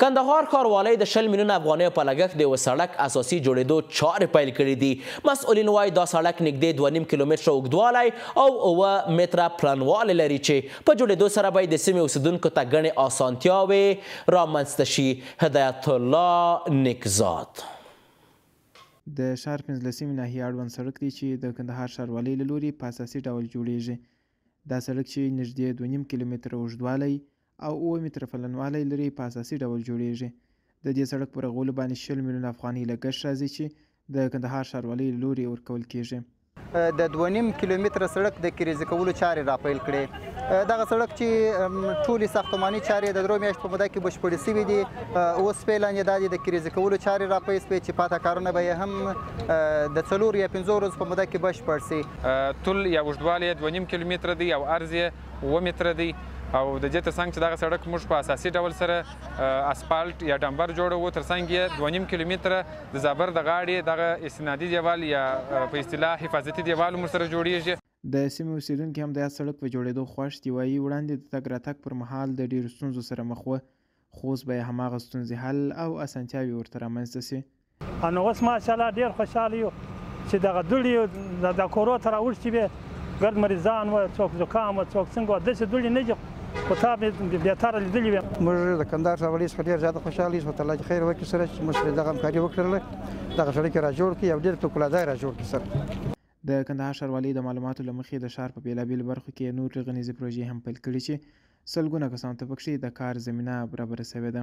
کندهار ښاروالۍ د 20 میلیونه افغانیو په لګښت د یوه سړک اساسي جوړېدو چارې پیل کړي دي. مسؤلین وایي دا سړک نږدې 2.5 کیلومتره اوږدوالی او 9 متره پلنوالی لري چې په جوړېدو سره به د سیمې اوسیدونکو ته ګڼې اسانتیاوې رامنځته شي. هدایت الله نیکزاد د ښار 15مې ناحیې اړوند سړک دی چې د کندهار ښاروالۍ له لوري په اساسي ډول جوړیږي. دا سړک چې نږدې 2.5 کیلومتره اوږدوالی او 9 متره پلنوالی لري په اساسي ډول جوړیږي. د دې سړک په رغولو باندې 20 میلیونه افغانۍ لګښت راځي چې د کندهار ښاروالۍ له لوري ورکول کیږي. د 2.5 کیلومتره سړک د کریزي کولو چارې راپیل کړې. دغه سړک چې ټولې ساختماني چارې د 3 میاشتو په موده کې بشپړې شوي دي. اوس فعلا یې دا د کریزي کولو چارې راپیل شوې چې پاته کارونه به یې هم د 4 یا 5 ورځو په موده کې بشپړ شي. طول یا اوږدوالی 2.5 کیلومتره دی او عرض یې 9 متره دی او د دې ترڅنګ چې دغه سړک موږ په اساسي ډول سره اسفالټ یا ډمبر جوړوو، ترڅنګ یې 2.5 کیلومتره د زابر د غاړې دغه استنادي دیوال یا په اصطلاح حفاظتي دیوال موږ سره جوړیږي. د سیمې اوسیدونکي هم د سړک په جوړېدو خوښ دي. وایي وړاندې د تګ راتګ پر مهال د ډېرو ستونزو سره مخ وه، خو اوس به یې هماغه ستونزې حل او اسانتیاوې ورته رامنځته سي. نو اوس ماشاءالله ډېر خوشحاله یو چې دغه دوړې د کورو ته راوړي وې، ګرد مریضان وه، څوک زکام وه، څوک څنګه وه، داسې دوړې نه دي خو تا مې بهتره لیدلې وې. موږ د کندهار ښاروالۍ څخه ډېر زیاته خوشحاله یو چې الله خیر وکړي سره چې موږ سره دغه همکاري وکړله، دغه سړک را جوړ کړي او ډېر فوق‌العاده را جوړ کړي سره. د کندهار ښاروالۍ د معلوماتو له مخې د ښار په بېلابېلو برخو کې نورې غنیزې پروژې هم پیل کړي چې سلګونه کسانو ته پکښې د کار زمینه برابره شوې ده.